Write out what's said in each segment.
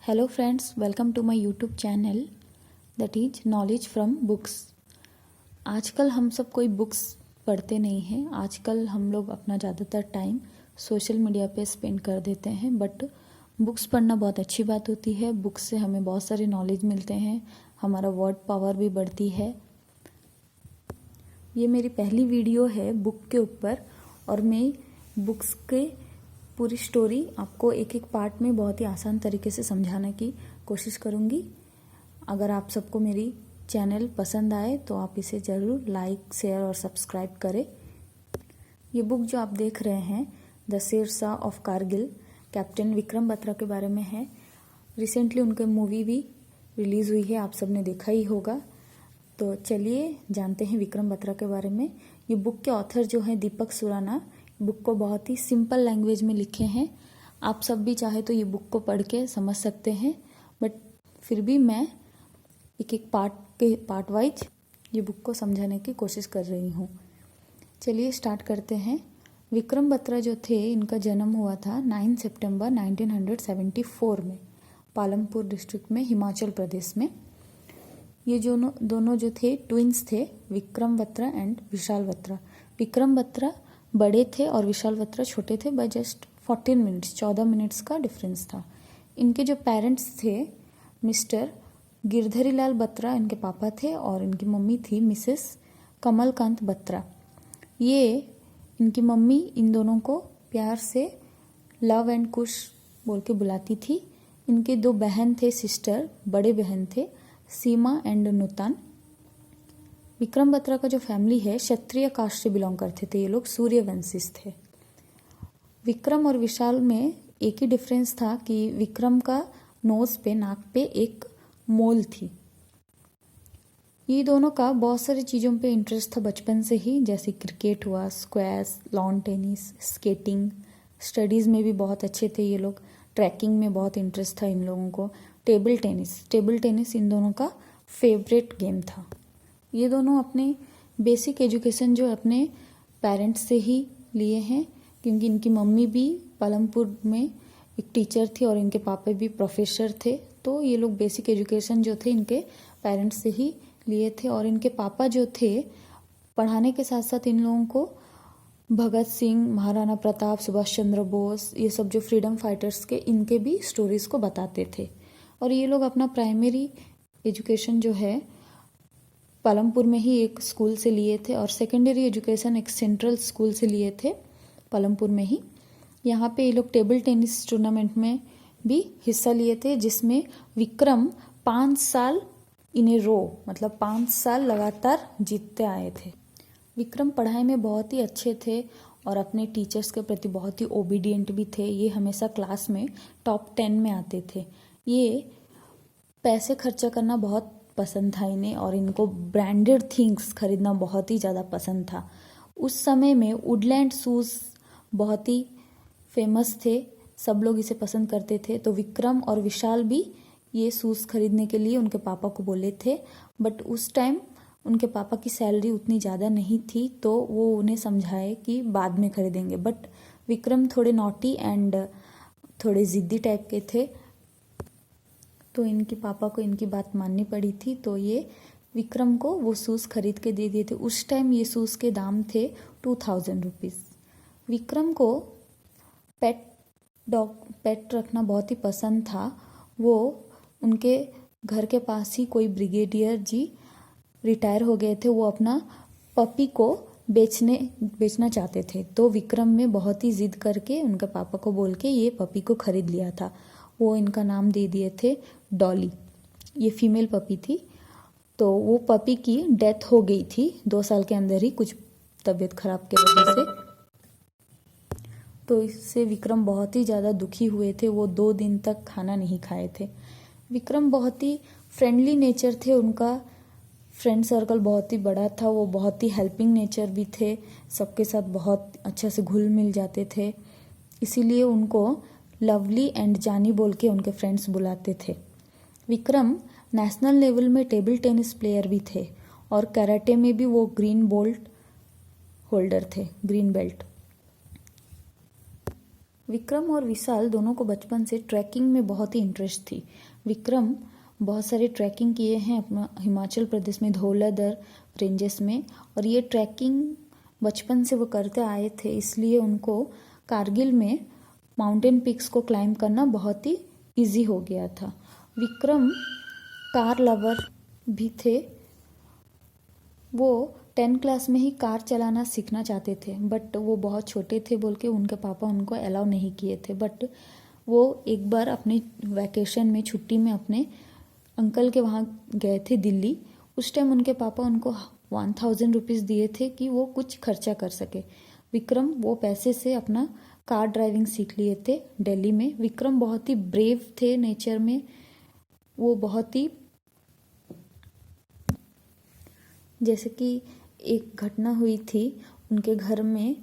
Hello friends, welcome to my YouTube channel that is Knowledge from Books। आजकल हम सब कोई बुक्स पढ़ते नहीं हैं। आजकल हम लोग अपना ज़्यादातर टाइम सोशल मीडिया पे स्पेंड कर देते हैं। बट बुक्स पढ़ना बहुत अच्छी बात होती है। बुक्स से हमें बहुत सारे नॉलेज मिलते हैं, हमारा वर्ड पावर भी बढ़ती है। ये मेरी पहली वीडियो है बुक के ऊपर और मैं बुक्स के पूरी स्टोरी आपको एक एक पार्ट में बहुत ही आसान तरीके से समझाने की कोशिश करूँगी। अगर आप सबको मेरी चैनल पसंद आए तो आप इसे ज़रूर लाइक, शेयर और सब्सक्राइब करें। ये बुक जो आप देख रहे हैं the Shershah of Kargil, captain Vikram Batra के बारे में है। रिसेंटली उनके मूवी भी रिलीज़ हुई है, आप सबने देखा ही होगा। तो चलिए जानते हैं विक्रम बत्रा के बारे में। ये बुक के ऑथर जो हैं दीपक सुराना, बुक को बहुत ही सिंपल लैंग्वेज में लिखे हैं। आप सब भी चाहे तो ये बुक को पढ़ के समझ सकते हैं, बट फिर भी मैं एक एक पार्ट वाइज ये बुक को समझाने की कोशिश कर रही हूँ। चलिए स्टार्ट करते हैं। विक्रम बत्रा जो थे, इनका जन्म हुआ था 9 सितंबर 1974 में पालमपुर डिस्ट्रिक्ट में, हिमाचल प्रदेश में। ये दोनों जो थे ट्विंस थे, विक्रम बत्रा एंड विशाल बत्रा। विक्रम बत्रा बड़े थे और विशाल बत्रा छोटे थे बाय जस्ट 14 मिनट्स का डिफरेंस था। इनके जो पेरेंट्स थे मिस्टर गिरधरीलाल बत्रा इनके पापा थे और इनकी मम्मी थी मिसेस कमलकांत बत्रा। ये इनकी मम्मी इन दोनों को प्यार से लव एंड कुश बोल के बुलाती थी। इनके दो बहन थे, सिस्टर, बड़े बहन थे सीमा एंड नुतान। विक्रम बत्रा का जो फैमिली है क्षत्रिय कास्ट से बिलोंग करते थे। ये लोग सूर्यवंशिस थे। विक्रम और विशाल में एक ही डिफरेंस था कि विक्रम का नोज पे, नाक पे एक मोल थी। ये दोनों का बहुत सारी चीज़ों पे इंटरेस्ट था बचपन से ही, जैसे क्रिकेट हुआ, squash, lawn tennis, skating. Studies में भी बहुत अच्छे थे ये लोग। ट्रैकिंग में बहुत इंटरेस्ट था इन लोगों को। टेबल टेनिस इन दोनों का फेवरेट गेम था। ये दोनों अपने बेसिक एजुकेशन जो अपने पेरेंट्स से ही लिए हैं, क्योंकि इनकी मम्मी भी पालमपुर में एक टीचर थी और इनके पापा भी प्रोफेसर थे। तो ये लोग बेसिक एजुकेशन जो थे इनके पेरेंट्स से ही लिए थे। और इनके पापा जो थे पढ़ाने के साथ साथ इन लोगों को भगत सिंह, महाराणा प्रताप, सुभाष चंद्र बोस, ये सब जो फ्रीडम फाइटर्स के, इनके भी स्टोरीज को बताते थे। और ये लोग अपना प्राइमरी एजुकेशन जो है पालमपुर में ही एक स्कूल से लिए थे और सेकेंडरी एजुकेशन एक सेंट्रल स्कूल से लिए थे पालमपुर में ही। यहाँ पे ये लोग टेबल टेनिस टूर्नामेंट में भी हिस्सा लिए थे, जिसमें विक्रम 5 साल इन ए रो, मतलब 5 साल लगातार जीतते आए थे। विक्रम पढ़ाई में बहुत ही अच्छे थे और अपने टीचर्स के प्रति बहुत ही ओबीडियंट भी थे। ये हमेशा क्लास में टॉप 10 में आते थे। ये पैसे खर्चा करना बहुत पसंद था इन्हें और इनको ब्रांडेड थिंग्स खरीदना बहुत ही ज़्यादा पसंद था। उस समय में वुडलैंड शूज़ बहुत ही फेमस थे, सब लोग इसे पसंद करते थे। तो विक्रम और विशाल भी ये शूज़ खरीदने के लिए उनके पापा को बोले थे, बट उस टाइम उनके पापा की सैलरी उतनी ज़्यादा नहीं थी, तो वो उन्हें समझाए कि बाद में खरीदेंगे। बट विक्रम थोड़े नॉटी एंड थोड़े ज़िद्दी टाइप के थे, तो इनके पापा को इनकी बात माननी पड़ी थी। तो ये विक्रम को वो शूज़ खरीद के दे दिए थे। उस टाइम ये शूज़ के दाम थे 2000 रुपीज़। विक्रम को पेट रखना बहुत ही पसंद था। वो उनके घर के पास ही कोई ब्रिगेडियर जी रिटायर हो गए थे, वो अपना पपी को बेचना चाहते थे। तो विक्रम ने बहुत ही जिद करके उनके पापा को बोल के ये पपी को खरीद लिया था। वो इनका नाम दे दिए थे डॉली। ये फीमेल पपी थी। तो वो पपी की डेथ हो गई थी 2 साल के अंदर ही, कुछ तबीयत खराब के वजह से। तो इससे विक्रम बहुत ही ज़्यादा दुखी हुए थे। वो 2 दिन तक खाना नहीं खाए थे। विक्रम बहुत ही फ्रेंडली नेचर थे, उनका फ्रेंड सर्कल बहुत ही बड़ा था। वो बहुत ही हेल्पिंग नेचर भी थे, सबके साथ बहुत अच्छे से घुल मिल जाते थे। इसीलिए उनको लवली एंड जानी बोल के उनके फ्रेंड्स बुलाते थे। विक्रम नेशनल लेवल में टेबल टेनिस प्लेयर भी थे और कराटे में भी वो ग्रीन बेल्ट होल्डर थे, ग्रीन बेल्ट। विक्रम और विशाल दोनों को बचपन से ट्रैकिंग में बहुत ही इंटरेस्ट थी। विक्रम बहुत सारे ट्रैकिंग किए हैं अपना हिमाचल प्रदेश में धौलाधर रेंजेस में, और ये ट्रैकिंग बचपन से वो करते आए थे, इसलिए उनको कारगिल में माउंटेन पिक्स को क्लाइंब करना बहुत ही इजी हो गया था। विक्रम कार लवर भी थे। वो 10 क्लास में ही कार चलाना सीखना चाहते थे, बट वो बहुत छोटे थे बोल के उनके पापा उनको अलाउ नहीं किए थे। बट वो एक बार अपने वैकेशन में छुट्टी में अपने अंकल के वहाँ गए थे दिल्ली। उस टाइम उनके पापा उनको 1000 रुपीज़ दिए थे कि वो कुछ खर्चा कर सके। विक्रम वो पैसे से अपना कार ड्राइविंग सीख लिए थे दिल्ली में। विक्रम बहुत ही ब्रेव थे नेचर में। वो बहुत ही, जैसे कि एक घटना हुई थी उनके घर में,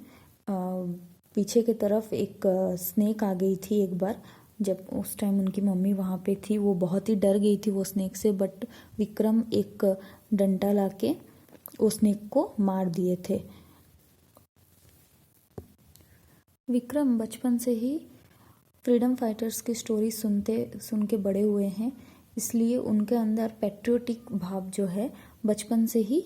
पीछे की तरफ एक स्नेक आ गई थी एक बार। जब उस टाइम उनकी मम्मी वहाँ पे थी, वो बहुत ही डर गई थी वो स्नेक से, बट विक्रम एक डंडा लाके उस स्नेक को मार दिए थे। विक्रम बचपन से ही फ्रीडम फाइटर्स की स्टोरी सुन के बड़े हुए हैं, इसलिए उनके अंदर पैट्रियोटिक भाव जो है बचपन से ही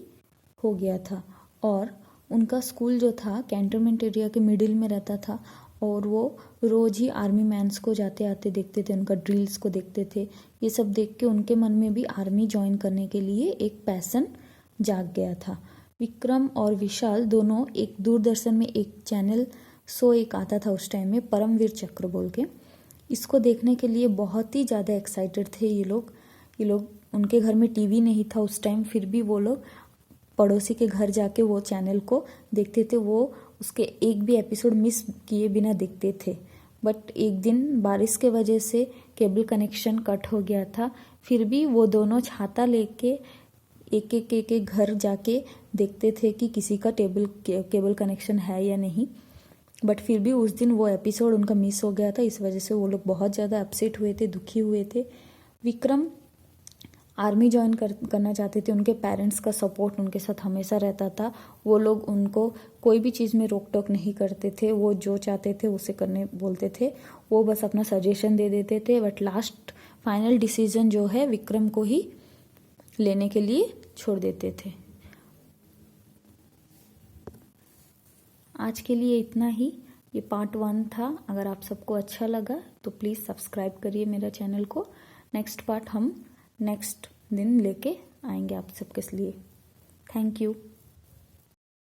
हो गया था। और उनका स्कूल जो था कैंटोनमेंट एरिया के मिडिल में रहता था, और वो रोज़ ही आर्मी मैन्स को जाते आते देखते थे, उनका ड्रिल्स को देखते थे। ये सब देख के उनके मन में भी आर्मी ज्वाइन करने के लिए एक पैसन जाग गया था। विक्रम और विशाल दोनों एक दूरदर्शन में एक चैनल शो एक आता था उस टाइम में, परमवीर चक्र बोल के। इसको देखने के लिए बहुत ही ज़्यादा एक्साइटेड थे ये लोग। उनके घर में टीवी नहीं था उस टाइम, फिर भी वो लोग पड़ोसी के घर जाके वो चैनल को देखते थे। वो उसके एक भी एपिसोड मिस किए बिना देखते थे। बट एक दिन बारिश के वजह से केबल कनेक्शन कट हो गया था, फिर भी वो दोनों छाता लेके एक घर जाके देखते थे कि किसी का केबल कनेक्शन है या नहीं। बट फिर भी उस दिन वो एपिसोड उनका मिस हो गया था, इस वजह से वो लोग बहुत ज़्यादा अपसेट हुए थे, दुखी हुए थे। विक्रम आर्मी ज्वाइन करना चाहते थे। उनके पेरेंट्स का सपोर्ट उनके साथ हमेशा रहता था। वो लोग उनको कोई भी चीज़ में रोक टोक नहीं करते थे, वो जो चाहते थे उसे करने बोलते थे। वो बस अपना सजेशन दे देते थे, बट लास्ट फाइनल डिसीजन जो है विक्रम को ही लेने के लिए छोड़ देते थे। आज के लिए इतना ही। ये पार्ट 1 था। अगर आप सबको अच्छा लगा तो प्लीज़ सब्सक्राइब करिए मेरा चैनल को। नेक्स्ट पार्ट हम नेक्स्ट दिन लेके आएंगे आप सबके लिए। Thank you.